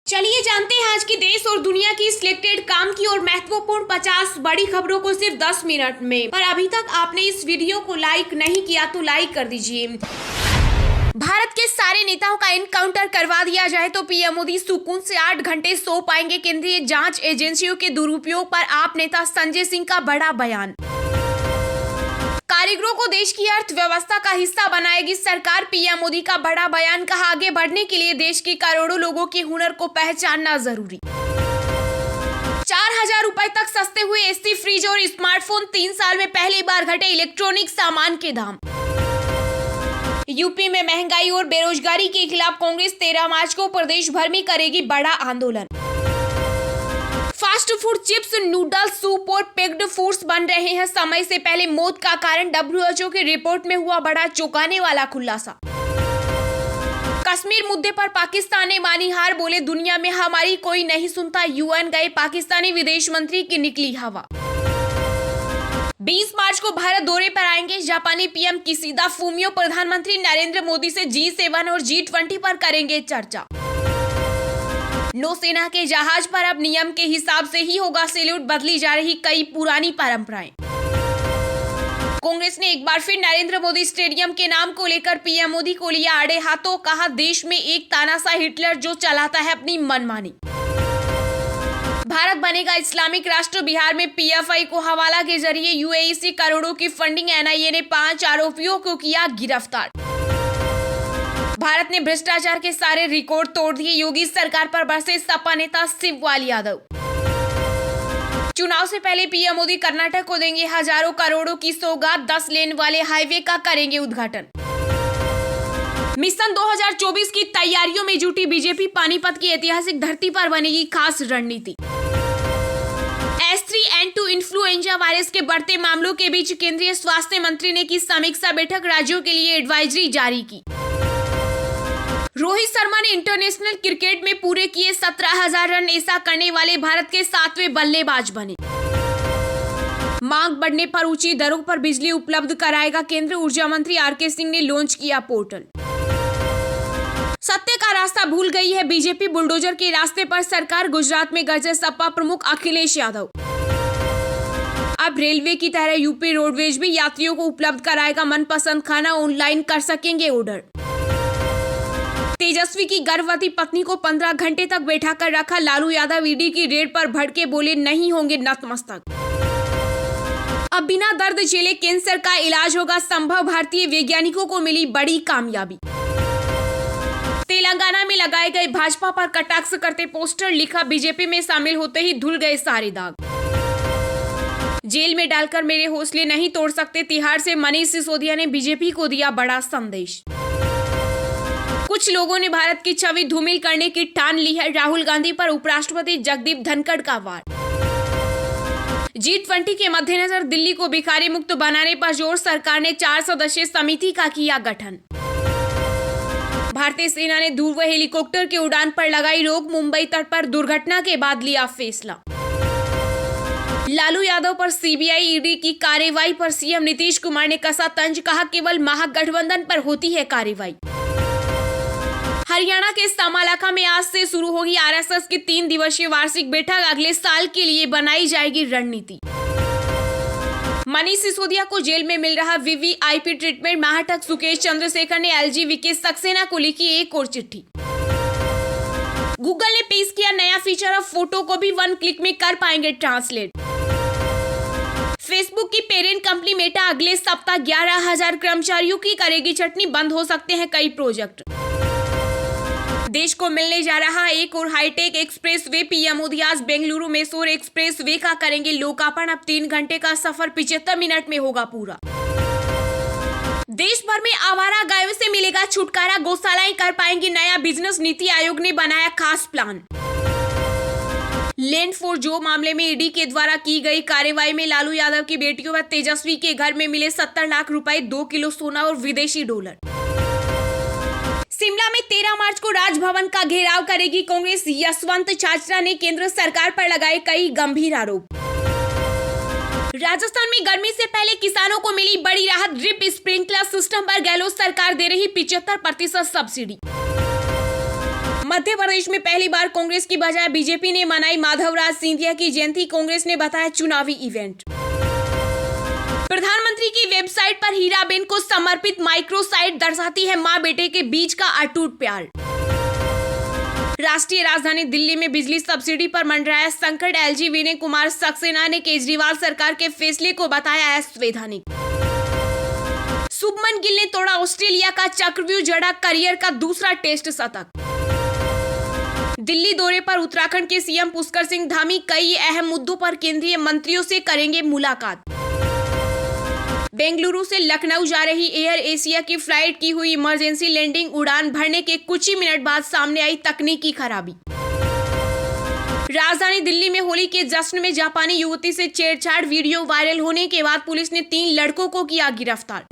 चलिए जानते हैं आज की देश और दुनिया की सिलेक्टेड काम की और महत्वपूर्ण 50 बड़ी खबरों को सिर्फ 10 मिनट में। पर अभी तक आपने इस वीडियो को लाइक नहीं किया तो लाइक कर दीजिए। भारत के सारे नेताओं का एनकाउंटर करवा दिया जाए तो पीएम मोदी सुकून से 8 घंटे सो पाएंगे। केंद्रीय जांच एजेंसियों के दुरुपयोग पर आप नेता संजय सिंह का बड़ा बयान। कारीगरों को देश की अर्थव्यवस्था का हिस्सा बनाएगी सरकार, पीएम मोदी का बड़ा बयान। कहा, आगे बढ़ने के लिए देश के करोड़ों लोगों के हुनर को पहचानना जरूरी। 4,000 रुपए तक सस्ते हुए एसी, फ्रिज और स्मार्टफोन। 3 साल में पहली बार घटे इलेक्ट्रॉनिक सामान के दाम। यूपी में महंगाई और बेरोजगारी के खिलाफ कांग्रेस 13 मार्च को प्रदेश भर में करेगी बड़ा आंदोलन। Fast food, chips, noodles, soup और पैक्ड फूड्स बन रहे हैं समय से पहले मौत का कारण। WHO की रिपोर्ट में हुआ बड़ा चौंकाने वाला खुलासा। कश्मीर मुद्दे पर पाकिस्तान ने मानी हार, बोले दुनिया में हमारी कोई नहीं सुनता। UN गए पाकिस्तानी विदेश मंत्री की निकली हवा। 20 मार्च को भारत दौरे पर आएंगे जापानी पीएम किशिदा फूमियो। प्रधानमंत्री नरेंद्र मोदी से G7 और G20 पर करेंगे चर्चा। नौसेना के जहाज पर अब नियम के हिसाब से ही होगा सैल्यूट, बदली जा रही कई पुरानी परंपराएं। कांग्रेस ने एक बार फिर नरेंद्र मोदी स्टेडियम के नाम को लेकर पीएम मोदी को लिया आड़े हाथों। कहा, देश में एक तानाशाह हिटलर जो चलाता है अपनी मनमानी। भारत बनेगा इस्लामिक राष्ट्र, बिहार में PFI को हवाला के जरिए UAE से करोड़ों की फंडिंग। NIA ने 5 आरोपियों को किया गिरफ्तार। भारत ने भ्रष्टाचार के सारे रिकॉर्ड तोड़ दिए, योगी सरकार पर बरसे सपा नेता शिवपाल यादव। चुनाव से पहले पीएम मोदी कर्नाटक को देंगे हजारों करोड़ों की सौगात। 10 लेन वाले हाईवे का करेंगे उद्घाटन। मिशन 2024 की तैयारियों में जुटी बीजेपी, पानीपत की ऐतिहासिक धरती पर बनेगी खास रणनीति। H3N2 इन्फ्लुएंजा वायरस के बढ़ते मामलों के बीच केंद्रीय स्वास्थ्य मंत्री ने की समीक्षा बैठक, राज्यों के लिए एडवाइजरी जारी की। रोहित शर्मा ने इंटरनेशनल क्रिकेट में पूरे किए 17,000 रन, ऐसा करने वाले भारत के 7वें बल्लेबाज बने। मांग बढ़ने पर ऊंची दरों पर बिजली उपलब्ध कराएगा केंद्र, ऊर्जा मंत्री RK सिंह ने लॉन्च किया पोर्टल। सत्य का रास्ता भूल गई है बीजेपी, बुलडोजर के रास्ते पर सरकार। गुजरात में गरजे सपा प्रमुख अखिलेश यादव। अब रेलवे की तरह यूपी रोडवेज भी यात्रियों को उपलब्ध कराएगा मनपसंद खाना, ऑनलाइन कर सकेंगे ऑर्डर। तेजस्वी की गर्भवती पत्नी को 15 घंटे तक बैठा कर रखा, लालू यादव ईडी की रेड पर भड़के, बोले नहीं होंगे नतमस्तक। अब बिना दर्द झेले कैंसर का इलाज होगा संभव, भारतीय वैज्ञानिकों को मिली बड़ी कामयाबी। तेलंगाना में लगाए गए भाजपा पर कटाक्ष करते पोस्टर, लिखा बीजेपी में शामिल होते ही धुल गए सारे दाग। जेल में डालकर मेरे हौसले नहीं तोड़ सकते, तिहाड़ से मनीष सिसोदिया ने बीजेपी को दिया बड़ा संदेश। कुछ लोगों ने भारत की छवि धूमिल करने की ठान ली है, राहुल गांधी पर उपराष्ट्रपति जगदीप धनखड़ का वार। G20 के मद्देनजर दिल्ली को भिखारी मुक्त बनाने पर जोर, सरकार ने 4 सदस्यीय समिति का किया गठन। भारतीय सेना ने ध्रुव हेलीकॉप्टर के उड़ान पर लगाई रोक, मुंबई तट पर दुर्घटना के बाद लिया फैसला। लालू यादव पर CBI ईडी की कार्रवाई पर सीएम नीतीश कुमार ने कसा तंज, कहा केवल महागठबंधन पर होती है कार्रवाई। हरियाणा के समालाखा में आज से शुरू होगी RSS की 3 दिवसीय वार्षिक बैठक, अगले साल के लिए बनाई जाएगी रणनीति। मनीष सिसोदिया को जेल में मिल रहा VVIP ट्रीटमेंट, महाटक सुकेश चंद्रशेखर ने LG विकेश सक्सेना को लिखी एक और चिट्ठी। गूगल ने पेश किया नया फीचर, अब फोटो को भी 1 क्लिक में कर पाएंगे ट्रांसलेट। फेसबुक की पेरेंट कंपनी मेटा अगले सप्ताह 11,000 कर्मचारियों की करेगी छटनी, बंद हो सकते हैं कई प्रोजेक्ट। देश को मिलने जा रहा एक और high tech expressway, PM Modi आज बेंगलुरु मैसूर एक्सप्रेस वे का करेंगे लोकार्पण। अब 3 घंटे का सफर 75 मिनट में होगा पूरा। देश भर में आवारा गायों से मिलेगा छुटकारा, गौशालाएं कर पाएंगी नया बिजनेस, नीति आयोग ने बनाया खास प्लान। लैंड फॉर जो मामले में ईडी के द्वारा की गई कार्रवाई में लालू यादव की बेटियों व तेजस्वी के घर में मिले 70 लाख रुपए, 2 किलो सोना और विदेशी डॉलर। शिमला में 13 मार्च को राजभवन का घेराव करेगी कांग्रेस, यशवंत चाचरा ने केंद्र सरकार पर लगाए कई गंभीर आरोप। राजस्थान में गर्मी से पहले किसानों को मिली बड़ी राहत, ड्रिप स्प्रिंकलर सिस्टम पर गहलोत सरकार दे रही 75% सब्सिडी। मध्य प्रदेश में पहली बार कांग्रेस की बजाय बीजेपी ने मनाई माधवराज सिंधिया की जयंती। कांग्रेस ने बताया चुनावी इवेंट। प्रधानमंत्री की वेबसाइट पर हीराबेन को समर्पित माइक्रो साइट दर्शाती है मां बेटे के बीच का अटूट प्यार। राष्ट्रीय राजधानी दिल्ली में बिजली सब्सिडी पर मंडराया संकट। एलजी विनय कुमार सक्सेना ने केजरीवाल सरकार के फैसले को बताया असंवैधानिक। शुभमन गिल ने तोड़ा ऑस्ट्रेलिया का चक्रव्यूह, जड़ा करियर का दूसरा टेस्ट शतक। दिल्ली दौरे पर उत्तराखंड के सीएम पुष्कर सिंह धामी कई अहम मुद्दों पर केंद्रीय मंत्रियों से करेंगे मुलाकात। बेंगलुरु से लखनऊ जा रही एयर एशिया की फ्लाइट की हुई इमरजेंसी लैंडिंग। उड़ान भरने के कुछ ही मिनट बाद सामने आई तकनीकी खराबी। राजधानी दिल्ली में होली के जश्न में जापानी युवती से छेड़छाड़, वीडियो वायरल होने के बाद पुलिस ने 3 लड़कों को किया गिरफ्तार।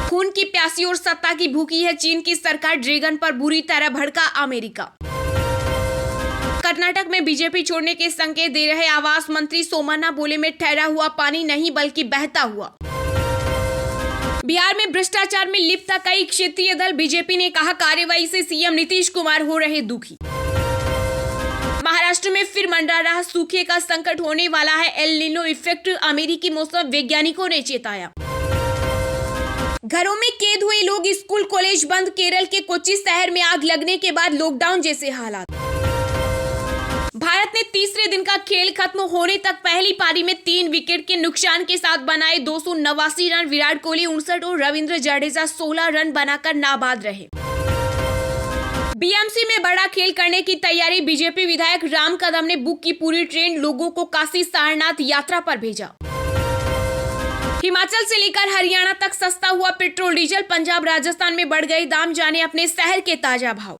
खून की प्यासी और सत्ता की भूखी है चीन की सरकार, ड्रैगन पर बुरी तरह भड़का अमेरिका। कर्नाटक में बीजेपी छोड़ने के संकेत दे रहे आवास मंत्री सोमन्ना बोले में ठहरा हुआ पानी नहीं बल्कि बहता हुआ। बिहार में भ्रष्टाचार में लिप्त कई क्षेत्रीय दल, बीजेपी ने कहा कार्रवाई से सीएम नीतीश कुमार हो रहे दुखी। महाराष्ट्र में फिर मंडरा रहा सूखे का संकट, होने वाला है एल नीनो इफेक्ट, अमेरिकी मौसम वैज्ञानिकों ने चेताया। घरों में कैद हुए लोग, स्कूल कॉलेज बंद। केरल के कोच्चि शहर में आग लगने के बाद लॉकडाउन जैसे हालात। भारत ने तीसरे दिन का खेल खत्म होने तक पहली पारी में 3 विकेट के नुकसान के साथ बनाए 289 रन। विराट कोहली 59 और रविंद्र जडेजा 16 रन बनाकर नाबाद रहे। बीएमसी में बड़ा खेल करने की तैयारी, बीजेपी विधायक राम कदम ने बुक की पूरी ट्रेन, लोगों को काशी सारनाथ यात्रा पर भेजा। हिमाचल से लेकर हरियाणा तक सस्ता हुआ पेट्रोल डीजल, पंजाब राजस्थान में बढ़ गए दाम, जाने अपने शहर के ताजा भाव।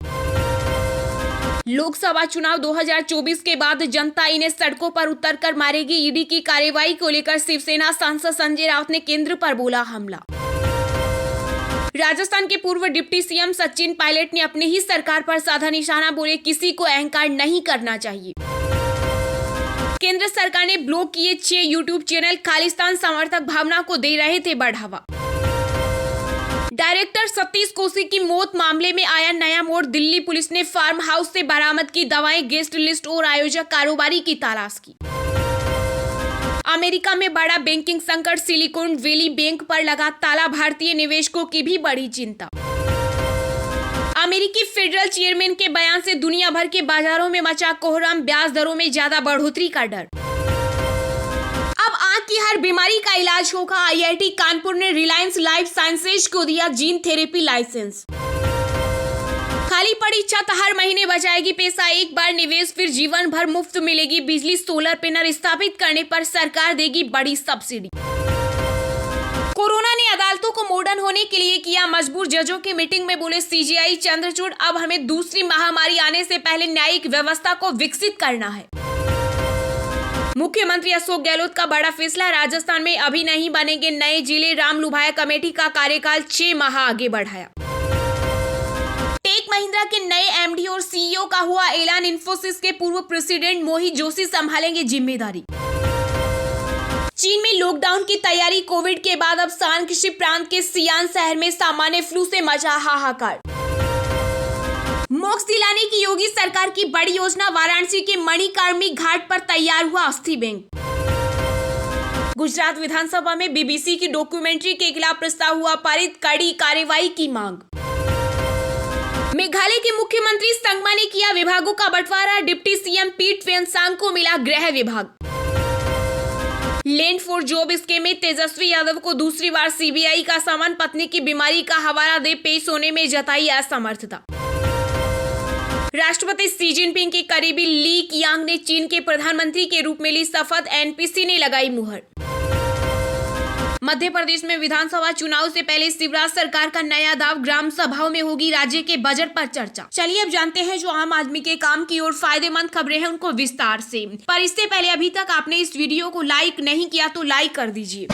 लोकसभा चुनाव 2024 के बाद जनता इन्हें सड़कों पर उतरकर मारेगी। ईडी की कार्रवाई को लेकर शिवसेना सांसद संजय राउत ने केंद्र पर बोला हमला। राजस्थान के पूर्व डिप्टी सीएम सचिन पायलट ने अपनी ही सरकार पर साधा निशाना, बोले किसी को अहंकार नहीं करना चाहिए। केंद्र सरकार ने ब्लॉक किए 6 यूट्यूब चैनल, खालिस्तान समर्थक भावना को दे रहे थे बढ़ावा। डायरेक्टर सतीश कौशिक की मौत मामले में आया नया मोड़, दिल्ली पुलिस ने फार्म हाउस से बरामद की दवाएं, गेस्ट लिस्ट और आयोजक कारोबारी की तलाश की। अमेरिका में बड़ा बैंकिंग संकट, सिलिकॉन वैली बैंक पर लगा ताला, भारतीय निवेशकों की भी बड़ी चिंता। अमेरिकी फेडरल चेयरमैन के बयान से दुनिया भर के बाजारों में मचा कोहराम, ब्याज दरों में ज्यादा बढ़ोतरी का डर। अब आंख की हर बीमारी का इलाज होगा। आईआईटी कानपुर ने रिलायंस लाइफ साइंसेज को दिया जीन थेरेपी लाइसेंस। खाली पड़ी छत हर महीने बचाएगी पैसा, एक बार निवेश फिर जीवन भर मुफ्त मिलेगी बिजली। सोलर पैनल स्थापित करने पर सरकार देगी बड़ी सब्सिडी। कोरोना ने अदालतों को मॉडर्न होने के लिए किया मजबूर, जजों की मीटिंग में बोले सीजेआई चंद्रचूड़, अब हमें दूसरी महामारी आने से पहले न्यायिक व्यवस्था को विकसित करना है। मुख्यमंत्री अशोक गहलोत का बड़ा फैसला, राजस्थान में अभी नहीं बनेंगे नए जिले, राम लुभाया कमेटी का कार्यकाल 6 माह आगे बढ़ाया। टेक महिंद्रा के नए एमडी और सीईओ का हुआ ऐलान, इन्फोसिस के पूर्व प्रेसिडेंट मोहित जोशी संभालेंगे जिम्मेदारी। चीन में लॉकडाउन की तैयारी, कोविड के बाद अब शांक्षी प्रांत के सियान शहर में सामान्य फ्लू से मचा हाहाकार। मोक्ष दिलाने की योगी सरकार की बड़ी योजना, वाराणसी के मणिकर्णी घाट पर तैयार हुआ अस्थि बैंक। गुजरात विधानसभा में बीबीसी की डॉक्यूमेंट्री के खिलाफ प्रस्ताव हुआ पारित, कड़ी कार्रवाई की मांग। मेघालय के मुख्यमंत्री संगमा ने किया विभागों का बंटवारा, डिप्टी सीएम पीट वेनसांग को मिला गृह विभाग। लैंड फॉर जॉब स्कीम में तेजस्वी यादव को दूसरी बार सीबीआई का समन, पत्नी की बीमारी का हवाला दे पेश होने में जताई असमर्थता। राष्ट्रपति शी जिनपिंग के करीबी ली कियांग ने चीन के प्रधानमंत्री के रूप में ली शपथ, एनपीसी ने लगाई मुहर। मध्य प्रदेश में विधानसभा चुनाव से पहले शिवराज सरकार का नया दाव, ग्राम सभाओं में होगी राज्य के बजट पर चर्चा। चलिए अब जानते हैं जो आम आदमी के काम की और फायदेमंद खबरें हैं उनको विस्तार से। पर इससे पहले अभी तक आपने इस वीडियो को लाइक नहीं किया तो लाइक कर दीजिए।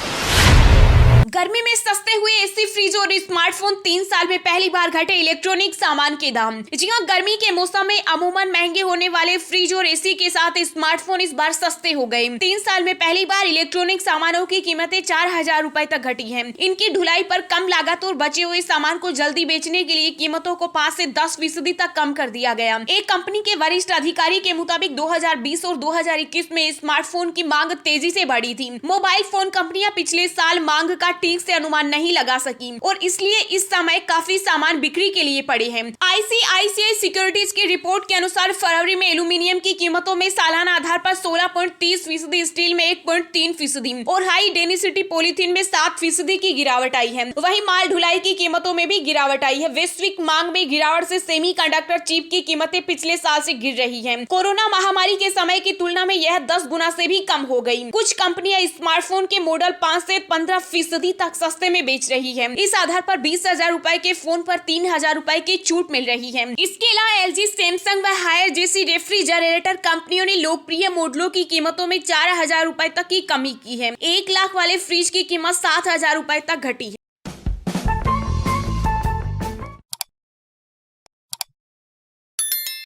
गर्मी में सस्ते हुए एसी, फ्रिज और स्मार्टफोन, 3 साल में पहली बार घटे इलेक्ट्रॉनिक सामान के दाम। जी हां, गर्मी के मौसम में अमूमन महंगे होने वाले फ्रिज और एसी के साथ स्मार्टफोन इस बार सस्ते हो गए। 3 साल में पहली बार इलेक्ट्रॉनिक सामानों की कीमतें 4000 रुपए तक घटी हैं। इनकी ढुलाई पर कम लागत और बचे हुए सामान को जल्दी बेचने के लिए कीमतों को 5 से 10% तक कम कर दिया गया। एक कंपनी के वरिष्ठ अधिकारी के मुताबिक 2020 और 2021 में स्मार्टफोन की मांग तेजी से बढ़ी थी। मोबाइल फोन कंपनियां पिछले साल मांग का ठीक से अनुमान नहीं लगा सकी और इसलिए इस समय काफी सामान बिक्री के लिए पड़े हैं। ICICI सिक्योरिटीज की रिपोर्ट के अनुसार फरवरी में एल्यूमिनियम की कीमतों में सालाना आधार पर 16.30%, स्टील में 1.3% और हाई डेंसिटी पॉलीथीन में 7% की गिरावट आई है। वहीं माल ढुलाई की कीमतों में भी गिरावट आई है। वैश्विक मांग में गिरावट से सेमीकंडक्टर चिप की कीमतें पिछले साल से गिर रही हैं। कोरोना महामारी के समय की तुलना में यह 10 गुना से भी कम हो गई। कुछ कंपनियां स्मार्टफोन के मॉडल 5 से 15% तक सस्ते में बेच रही है। इस आधार पर 20,000 रुपए के फोन पर 3,000 रुपए की छूट मिल रही है। इसके अलावा LG, सैमसंग व हायर जैसी रेफ्रिजरेटर कंपनियों ने लोकप्रिय मॉडलों की कीमतों में 4,000 रुपए तक की कमी की है। 1 लाख वाले फ्रिज की कीमत 7,000 रुपए तक घटी है।